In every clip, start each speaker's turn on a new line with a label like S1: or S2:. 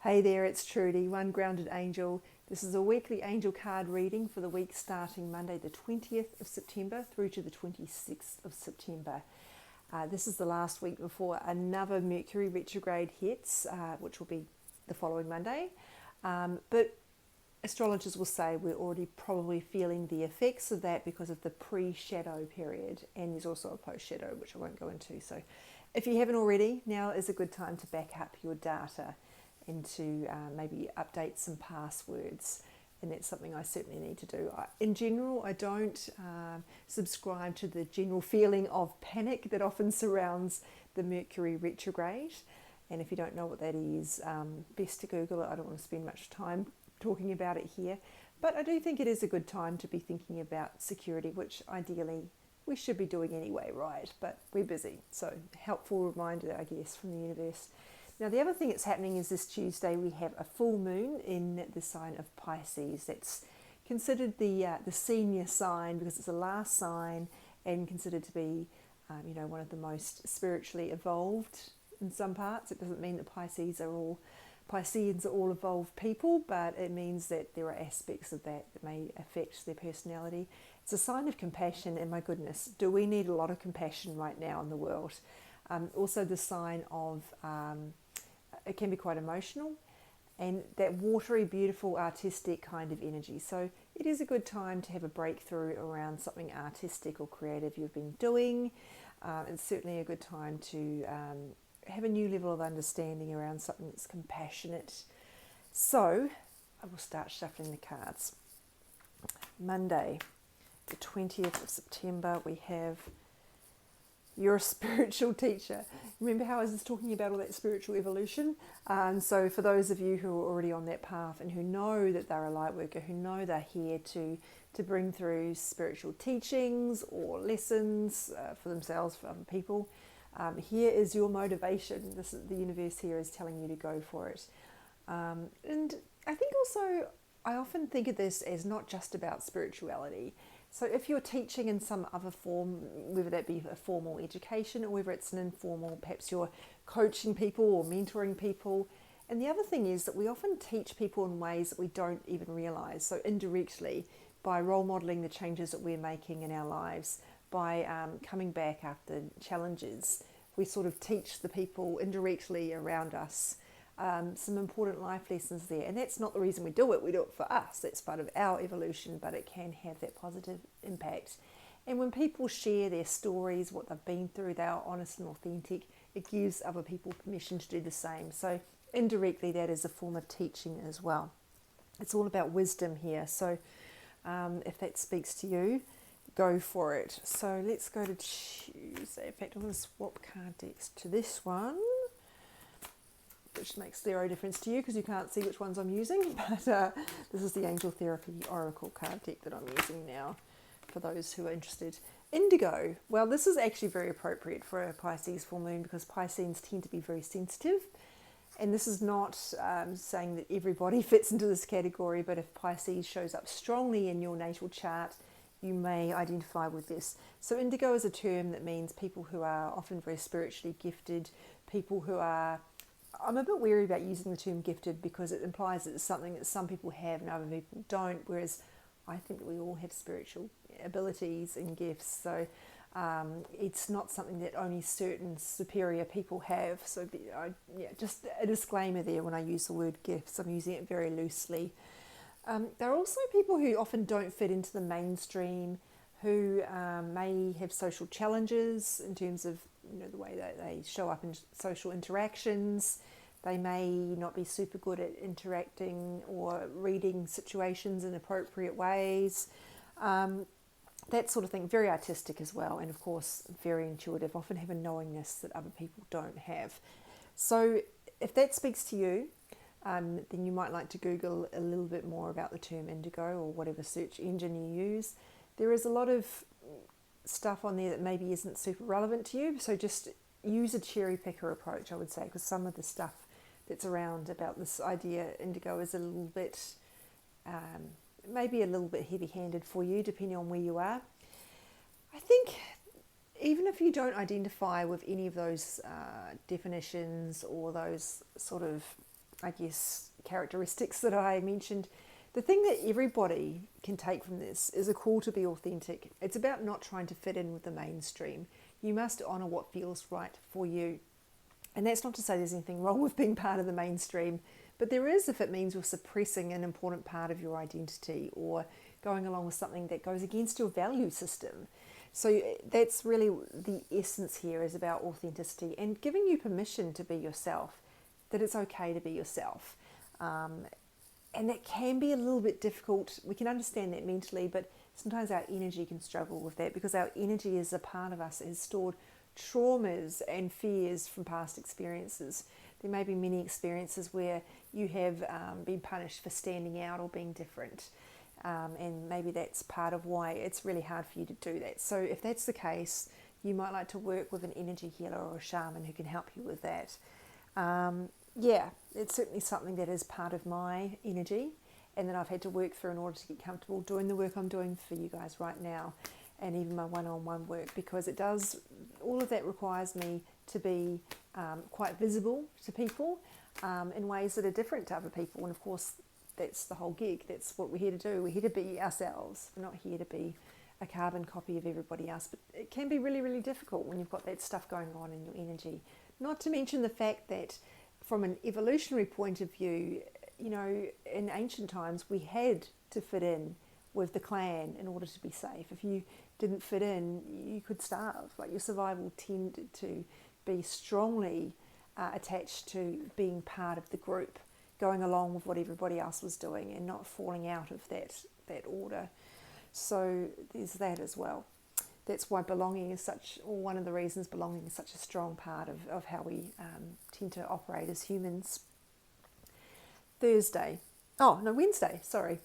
S1: Hey there, it's Trudy, One Grounded Angel. This is a weekly angel card reading for the week starting Monday the 20th of September through to the 26th of September. This is the last week before another Mercury retrograde hits, which will be the following Monday. But astrologers will say we're already probably feeling the effects of that because of the pre-shadow period, and there's also a post-shadow, which I won't go into. So if you haven't already, now is a good time to back up your data and to maybe update some passwords, and that's something I certainly need to do. In general, I don't subscribe to the general feeling of panic that often surrounds the Mercury retrograde, and if you don't know what that is, best to Google it. I don't want to spend much time talking about it here, but I do think it is a good time to be thinking about security, which ideally we should be doing anyway, right? But we're busy, so helpful reminder, I guess, from the universe. Now, the other thing that's happening is this Tuesday we have a full moon in the sign of Pisces. That's considered the senior sign because it's the last sign, and considered to be, one of the most spiritually evolved in some parts. It doesn't mean that Pisceans are all evolved people, but it means that there are aspects of that may affect their personality. It's a sign of compassion, and my goodness, do we need a lot of compassion right now in the world? Also the sign of, it can be quite emotional, and that watery, beautiful, artistic kind of energy. So it is a good time to have a breakthrough around something artistic or creative you've been doing. It's certainly a good time to have a new level of understanding around something that's compassionate. So I will start shuffling the cards. Monday, the 20th of September, we have you're a spiritual teacher. Remember how I was just talking about all that spiritual evolution? So for those of you who are already on that path and who know that they're a light worker, who know they're here to bring through spiritual teachings or lessons for themselves, for other people, here is your motivation. The universe here is telling you to go for it. And I think also, I often think of this as not just about spirituality. So if you're teaching in some other form, whether that be a formal education or whether it's an informal, perhaps you're coaching people or mentoring people. And the other thing is that we often teach people in ways that we don't even realise. So indirectly, by role modelling the changes that we're making in our lives, by coming back after challenges, we sort of teach the people indirectly around us some important life lessons there. And that's not the reason we do it for us. It's part of our evolution, but it can have that positive impact. And when people share their stories, what they've been through, they are honest and authentic, it gives other people permission to do the same. So indirectly, that is a form of teaching as well. It's all about wisdom here. So if that speaks to you, go for it. So let's go to Tuesday. In fact, I'm going to swap card decks to this one, which makes zero difference to you because you can't see which ones I'm using, but this is the Angel Therapy Oracle card deck that I'm using now for those who are interested. Indigo. Well, this is actually very appropriate for a Pisces full moon because Pisceans tend to be very sensitive, and this is not saying that everybody fits into this category, but if Pisces shows up strongly in your natal chart, you may identify with this. So indigo is a term that means people who are often very spiritually gifted, people who are, I'm a bit wary about using the term gifted because it implies that it's something that some people have and other people don't, whereas I think that we all have spiritual abilities and gifts. So it's not something that only certain superior people have. So just a disclaimer there when I use the word gifts. I'm using it very loosely. There are also people who often don't fit into the mainstream, who may have social challenges in terms of the way that they show up in social interactions. They may not be super good at interacting or reading situations in appropriate ways. That sort of thing. Very artistic as well, and of course very intuitive, often have a knowingness that other people don't have. So if that speaks to you, then you might like to Google a little bit more about the term indigo or whatever search engine you use. There is a lot of stuff on there that maybe isn't super relevant to you, so just use a cherry picker approach, I would say, because some of the stuff that's around about this idea indigo is a little bit maybe a little bit heavy-handed for you depending on where you are. I think even if you don't identify with any of those definitions or those sort of I guess, characteristics that I mentioned. The thing that everybody can take from this is a call to be authentic. It's about not trying to fit in with the mainstream. You must honour what feels right for you. And that's not to say there's anything wrong with being part of the mainstream, but there is if it means you're suppressing an important part of your identity or going along with something that goes against your value system. So that's really the essence here, is about authenticity and giving you permission to be yourself, that it's okay to be yourself. And that can be a little bit difficult. We can understand that mentally, but sometimes our energy can struggle with that because our energy is a part of us that has stored traumas and fears from past experiences. There may be many experiences where you have been punished for standing out or being different. And maybe that's part of why it's really hard for you to do that. So if that's the case, you might like to work with an energy healer or a shaman who can help you with that. Yeah, it's certainly something that is part of my energy and that I've had to work through in order to get comfortable doing the work I'm doing for you guys right now, and even my one-on-one work, because it does, all of that requires me to be quite visible to people in ways that are different to other people. And of course, that's the whole gig. That's what we're here to do. We're here to be ourselves. We're not here to be a carbon copy of everybody else. But it can be really, really difficult when you've got that stuff going on in your energy. Not to mention the fact that from an evolutionary point of view, you know, in ancient times, we had to fit in with the clan in order to be safe. If you didn't fit in, you could starve. Like, your survival tended to be strongly attached to being part of the group, going along with what everybody else was doing and not falling out of that order. So there's that as well. That's why belonging is such, or one of the reasons belonging is such a strong part of how we tend to operate as humans. Wednesday, sorry.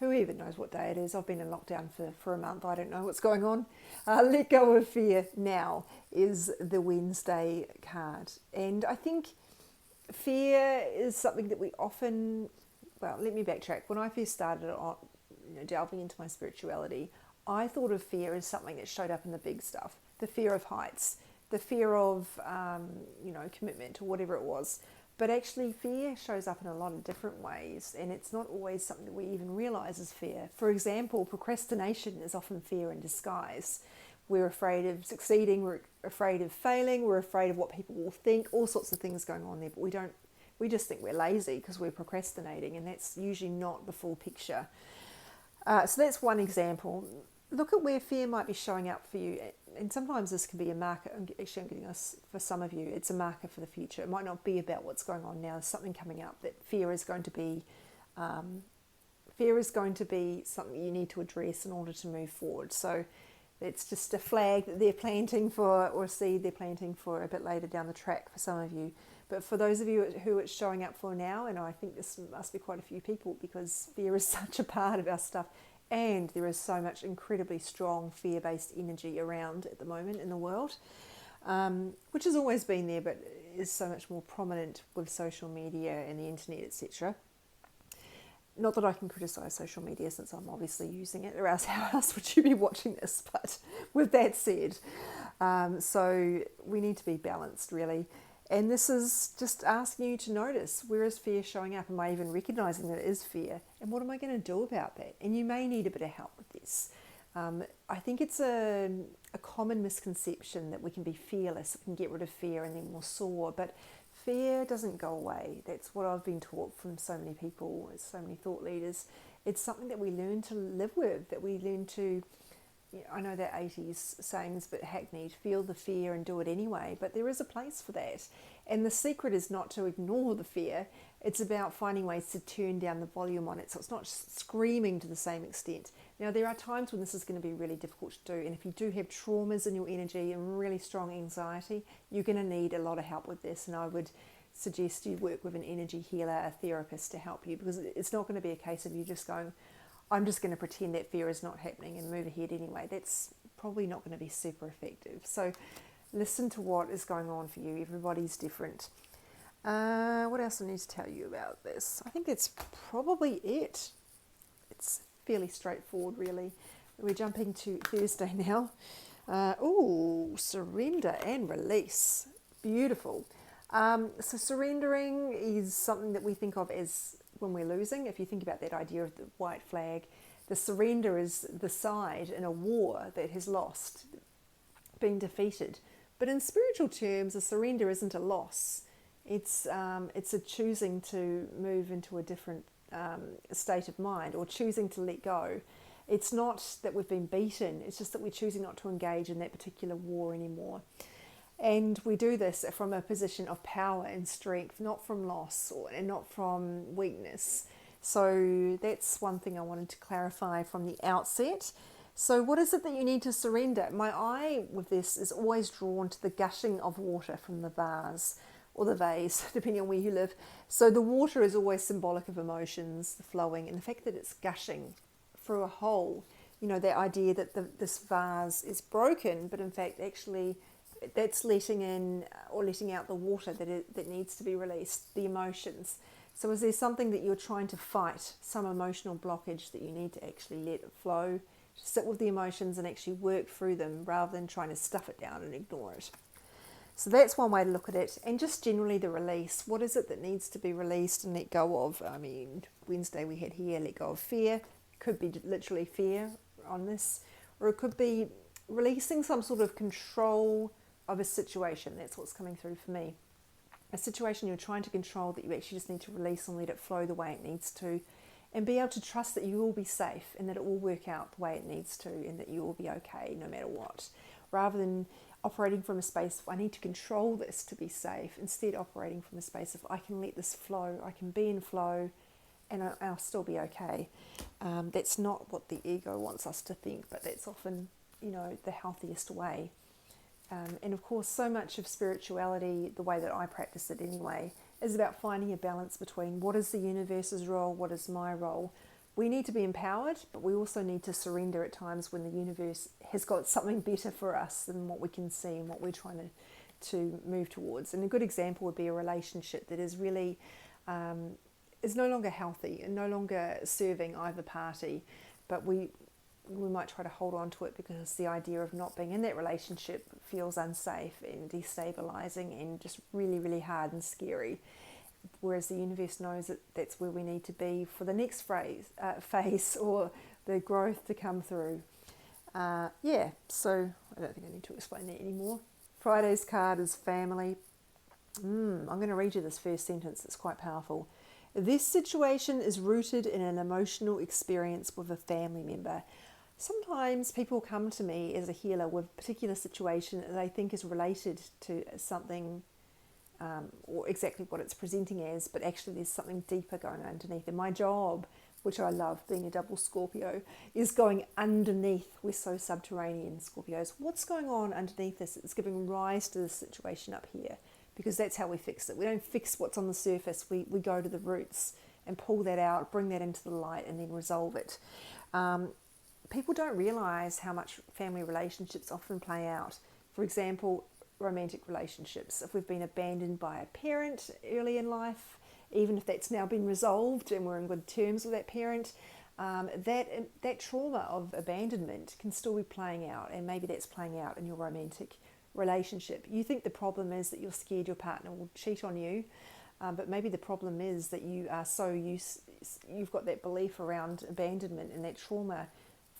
S1: Who even knows what day it is? I've been in lockdown for a month. I don't know what's going on. Let go of fear now is the Wednesday card. And I think fear is something that we often, well, let me backtrack. When I first started on, delving into my spirituality, I thought of fear as something that showed up in the big stuff. The fear of heights, the fear of, commitment or whatever it was. But actually, fear shows up in a lot of different ways, and it's not always something that we even realise as fear. For example, procrastination is often fear in disguise. We're afraid of succeeding, we're afraid of failing, we're afraid of what people will think, all sorts of things going on there, but we just think we're lazy because we're procrastinating, and that's usually not the full picture. So that's one example. Look at where fear might be showing up for you, and sometimes this can be a marker. Actually, I'm getting this for some of you, it's a marker for the future. It might not be about what's going on now. There's something coming up that fear is going to be something you need to address in order to move forward. So it's just a flag that they're planting for, or a seed they're planting for a bit later down the track for some of you. But for those of you who it's showing up for now, and I think this must be quite a few people, because fear is such a part of our stuff, and there is so much incredibly strong fear-based energy around at the moment in the world, which has always been there, but is so much more prominent with social media and the internet, etc. Not that I can criticise social media, since I'm obviously using it, or else how else would you be watching this? But with that said, so we need to be balanced, really. And this is just asking you to notice, where is fear showing up? Am I even recognising that it is fear? And what am I going to do about that? And you may need a bit of help with this. I think it's a common misconception that we can be fearless, we can get rid of fear and then we'll soar. But fear doesn't go away. That's what I've been taught from so many people, so many thought leaders. It's something that we learn to live with, that we learn to, I know that 80s saying is a bit hackneyed, feel the fear and do it anyway, but there is a place for that. And the secret is not to ignore the fear, it's about finding ways to turn down the volume on it so it's not screaming to the same extent. Now, there are times when this is going to be really difficult to do, and if you do have traumas in your energy and really strong anxiety, you're going to need a lot of help with this, and I would suggest you work with an energy healer, a therapist to help you, because it's not going to be a case of you just going, I'm just going to pretend that fear is not happening and move ahead anyway. That's probably not going to be super effective. So listen to what is going on for you. Everybody's different. What else I need to tell you about this? I think that's probably it. It's fairly straightforward, really. We're jumping to Thursday now. Surrender and release. Beautiful. So surrendering is something that we think of as when we're losing. If you think about that idea of the white flag, the surrender is the side in a war that has lost, being defeated. But in spiritual terms, a surrender isn't a loss. It's a choosing to move into a different state of mind, or choosing to let go. It's not that we've been beaten, it's just that we're choosing not to engage in that particular war anymore. And we do this from a position of power and strength, not from loss and not from weakness. So that's one thing I wanted to clarify from the outset. So what is it that you need to surrender? My eye with this is always drawn to the gushing of water from the vase, or the vase, depending on where you live. So the water is always symbolic of emotions, the flowing, and the fact that it's gushing through a hole. You know, the idea that this vase is broken, but in fact actually that's letting in or letting out the water that needs to be released, the emotions. So is there something that you're trying to fight, some emotional blockage that you need to actually let it flow? Sit with the emotions and actually work through them rather than trying to stuff it down and ignore it. So that's one way to look at it. And just generally the release. What is it that needs to be released and let go of? I mean, Wednesday we had here, let go of fear. Could be literally fear on this. Or it could be releasing some sort of control of a situation. That's what's coming through for me. A situation you're trying to control that you actually just need to release and let it flow the way it needs to. And be able to trust that you will be safe and that it will work out the way it needs to and that you will be okay no matter what. Rather than operating from a space of I need to control this to be safe, instead operating from a space of I can let this flow, I can be in flow and I'll still be okay. That's not what the ego wants us to think, but that's often, the healthiest way. And of course, so much of spirituality, the way that I practice it anyway, is about finding a balance between what is the universe's role, what is my role. We need to be empowered, but we also need to surrender at times when the universe has got something better for us than what we can see and what we're trying to move towards. And a good example would be a relationship that is really is no longer healthy and no longer serving either party, but we might try to hold on to it because the idea of not being in that relationship feels unsafe and destabilizing and just really, really hard and scary. Whereas the universe knows that that's where we need to be for the next phase or the growth to come through. So I don't think I need to explain that anymore. Friday's card is family. I'm going to read you this first sentence. It's quite powerful. This situation is rooted in an emotional experience with a family member. Sometimes people come to me as a healer with a particular situation that they think is related to something or exactly what it's presenting as, but actually there's something deeper going underneath. And my job, which I love being a double Scorpio, is going underneath. We're so subterranean, Scorpios. What's going on underneath this? It's giving rise to this situation up here, because that's how we fix it. We don't fix what's on the surface. We go to the roots and pull that out, bring that into the light, and then resolve it. People don't realise how much family relationships often play out. For example, romantic relationships. If we've been abandoned by a parent early in life, even if that's now been resolved and we're in good terms with that parent, that trauma of abandonment can still be playing out, and maybe that's playing out in your romantic relationship. You think the problem is that you're scared your partner will cheat on you, but maybe the problem is that you are you've got that belief around abandonment and that trauma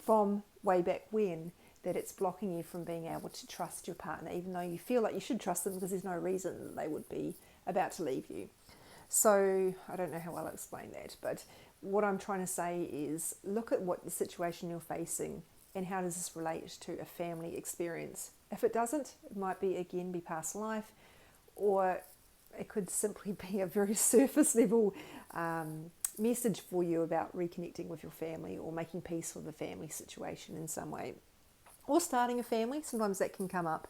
S1: from way back when, that it's blocking you from being able to trust your partner, even though you feel like you should trust them because there's no reason that they would be about to leave you. So I don't know how well I'll explain that, but what I'm trying to say is look at what the situation you're facing and how does this relate to a family experience. If it doesn't, it might be past life, or it could simply be a very surface level message for you about reconnecting with your family or making peace with the family situation in some way. Or starting a family, sometimes that can come up.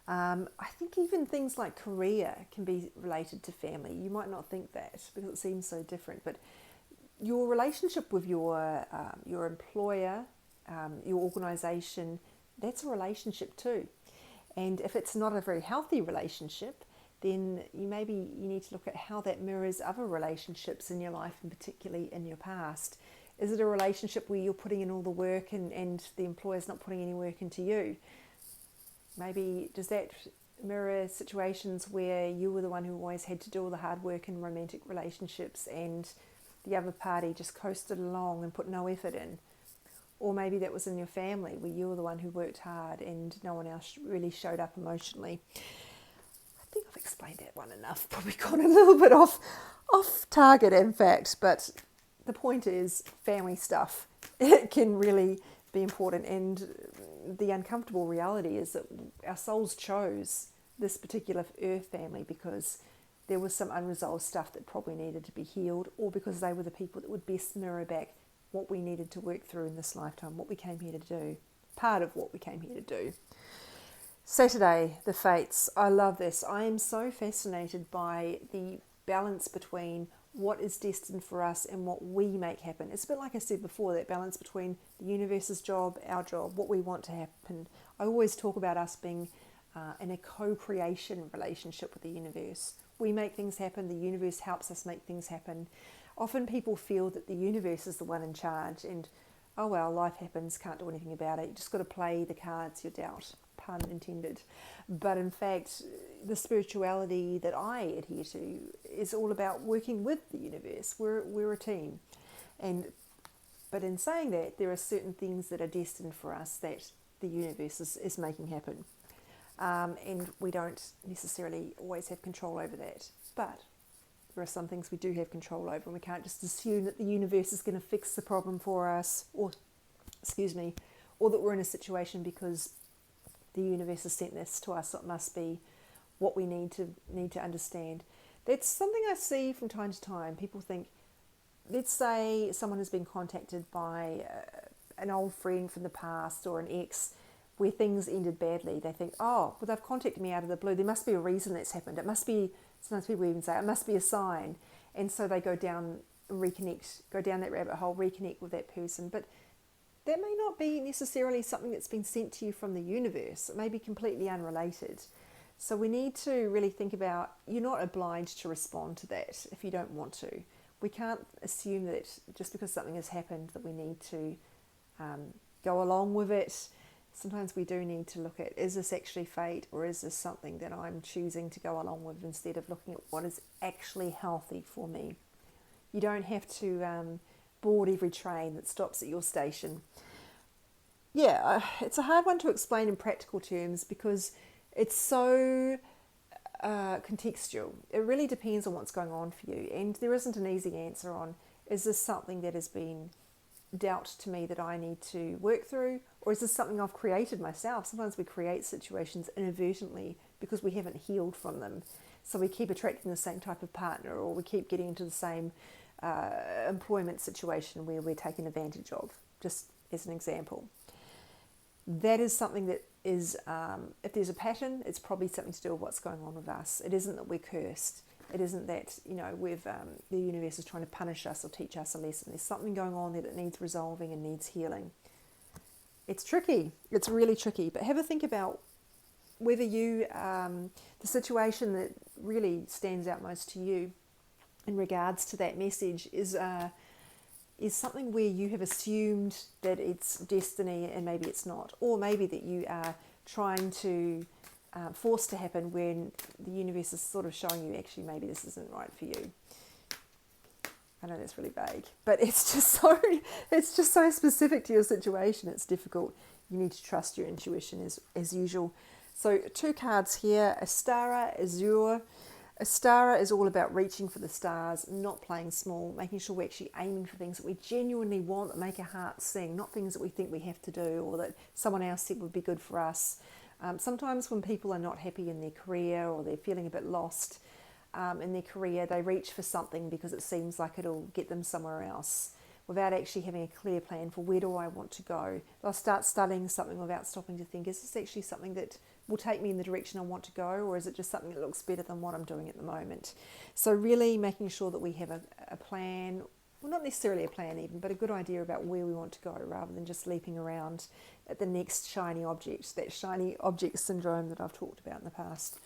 S1: I think even things like career can be related to family. You might not think that because it seems so different, but your relationship with your employer, your organisation, that's a relationship too. And if it's not a very healthy relationship, then you need to look at how that mirrors other relationships in your life, and particularly in your past. Is it a relationship where you're putting in all the work and the employer's not putting any work into you? Maybe does that mirror situations where you were the one who always had to do all the hard work in romantic relationships and the other party just coasted along and put no effort in. Or maybe that was in your family where you were the one who worked hard and no one else really showed up emotionally. I think I've explained that one enough. Probably gone a little bit off target, in fact. But the point is, family stuff, it can really be important. And the uncomfortable reality is that our souls chose this particular earth family because there was some unresolved stuff that probably needed to be healed, or because they were the people that would best mirror back what we needed to work through in this lifetime, what we came here to do, part of what we came here to do. Saturday, the fates. I love this. I am so fascinated by the balance between what is destined for us and what we make happen. It's a bit like I said before, that balance between the universe's job, our job, what we want to happen. I always talk about us being in a co-creation relationship with the universe. We make things happen, the universe helps us make things happen. Often people feel that the universe is the one in charge and, oh well, life happens, can't do anything about it. You just got to play the cards you're dealt, pun intended. But in fact, the spirituality that I adhere to is all about working with the universe. We're a team. But in saying that, there are certain things that are destined for us that the universe is making happen. And we don't necessarily always have control over that. But there are some things we do have control over, and we can't just assume that the universe is going to fix the problem for us, or that we're in a situation because the universe has sent this to us, so it must be what we need to understand. That's something I see from time to time. People think, let's say someone has been contacted by an old friend from the past or an ex where things ended badly. They think, oh, well, they've contacted me out of the blue. There must be a reason that's happened. It must be, sometimes people even say, it must be a sign. And so they go down that rabbit hole, reconnect with that person. But that may not be necessarily something that's been sent to you from the universe. It may be completely unrelated. So we need to really think about, you're not obliged to respond to that if you don't want to. We can't assume that just because something has happened that we need to go along with it. Sometimes we do need to look at, is this actually fate, or is this something that I'm choosing to go along with instead of looking at what is actually healthy for me. You don't have to board every train that stops at your station. Yeah, it's a hard one to explain in practical terms because it's so contextual. It really depends on what's going on for you, and there isn't an easy answer on, is this something that has been dealt to me that I need to work through, or is this something I've created myself? Sometimes we create situations inadvertently because we haven't healed from them. So we keep attracting the same type of partner, or we keep getting into the same employment situation where we're taken advantage of, just as an example. That is something that is, if there's a pattern, it's probably something to do with what's going on with us. It isn't that we're cursed. It isn't that, the universe is trying to punish us or teach us a lesson. There's something going on there that needs resolving and needs healing. It's tricky. It's really tricky. But have a think about whether you, the situation that really stands out most to you in regards to that message is something where you have assumed that it's destiny and maybe it's not. Or maybe that you are trying to forced to happen when the universe is sort of showing you, actually, maybe this isn't right for you. I know that's really vague, but it's just so specific to your situation. It's difficult. You need to trust your intuition as usual. So 2 cards here, Astara, Azure. Astara is all about reaching for the stars, not playing small, making sure we're actually aiming for things that we genuinely want, that make our hearts sing, not things that we think we have to do or that someone else said would be good for us. Sometimes when people are not happy in their career or they're feeling a bit lost in their career, they reach for something because it seems like it'll get them somewhere else without actually having a clear plan for where do I want to go. They'll start studying something without stopping to think, is this actually something that will take me in the direction I want to go, or is it just something that looks better than what I'm doing at the moment? So really making sure that we have a plan, well, not necessarily a plan even, but a good idea about where we want to go rather than just leaping around at the next shiny object, that shiny object syndrome that I've talked about in the past,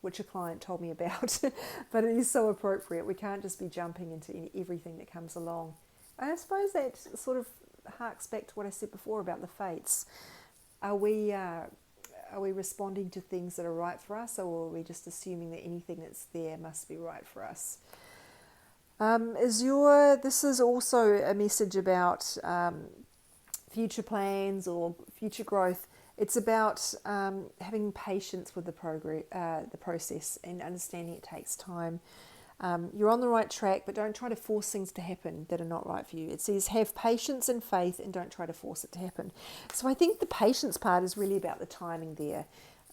S1: which a client told me about. But it is so appropriate. We can't just be jumping into everything that comes along. And I suppose that sort of harks back to what I said before about the fates. Are we Are we responding to things that are right for us, or are we just assuming that anything that's there must be right for us? This is also a message about future plans or future growth. It's about having patience with the process, and understanding it takes time. You're on the right track, but don't try to force things to happen that are not right for you. It says have patience and faith, and don't try to force it to happen. So I think the patience part is really about the timing there.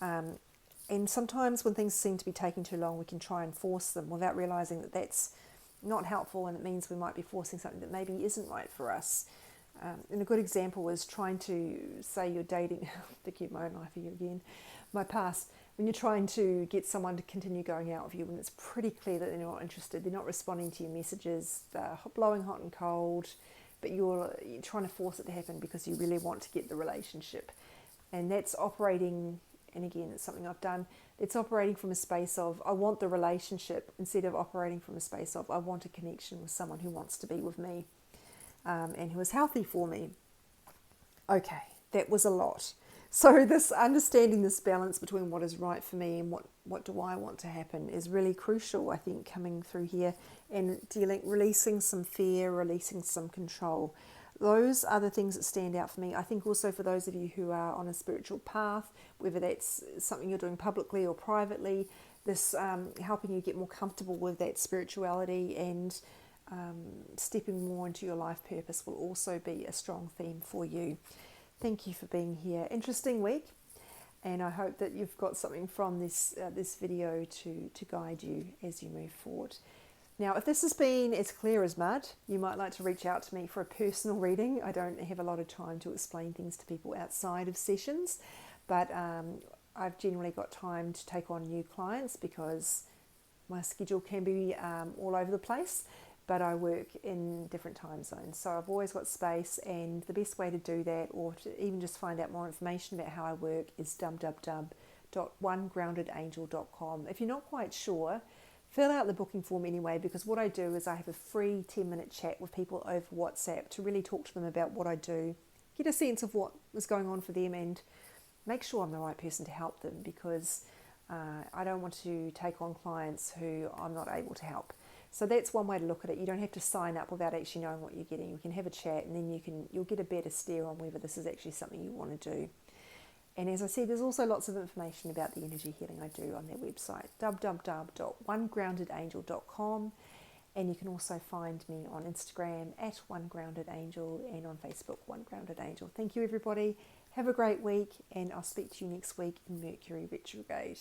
S1: And sometimes when things seem to be taking too long, we can try and force them without realizing that that's not helpful, and it means we might be forcing something that maybe isn't right for us. And a good example is trying to, say you're dating, thinking of my own life here again, my past, when you're trying to get someone to continue going out with you, when it's pretty clear that they're not interested, they're not responding to your messages, they're blowing hot and cold, but you're trying to force it to happen because you really want to get the relationship. And that's operating, and again, it's something I've done, it's operating from a space of, I want the relationship, instead of operating from a space of, I want a connection with someone who wants to be with me, and who is healthy for me. Okay, that was a lot. So this understanding this balance between what is right for me and what do I want to happen is really crucial, I think, coming through here, and releasing some fear, releasing some control. Those are the things that stand out for me. I think also for those of you who are on a spiritual path, whether that's something you're doing publicly or privately, this helping you get more comfortable with that spirituality and stepping more into your life purpose will also be a strong theme for you. Thank you for being here. Interesting week, and I hope that you've got something from this video to guide you as you move forward. Now, if this has been as clear as mud, you might like to reach out to me for a personal reading. I don't have a lot of time to explain things to people outside of sessions, but I've generally got time to take on new clients because my schedule can be all over the place, but I work in different time zones. So I've always got space, and the best way to do that, or to even just find out more information about how I work, is www.onegroundedangel.com. If you're not quite sure, fill out the booking form anyway, because what I do is I have a free 10-minute chat with people over WhatsApp to really talk to them about what I do, get a sense of what is going on for them, and make sure I'm the right person to help them, because I don't want to take on clients who I'm not able to help. So that's one way to look at it. You don't have to sign up without actually knowing what you're getting. We can have a chat, and then you'll get a better steer on whether this is actually something you want to do. And as I said, there's also lots of information about the energy healing I do on their website, www.onegroundedangel.com. And you can also find me on Instagram at OneGroundedAngel, and on Facebook, OneGroundedAngel. Thank you, everybody. Have a great week, and I'll speak to you next week in Mercury retrograde.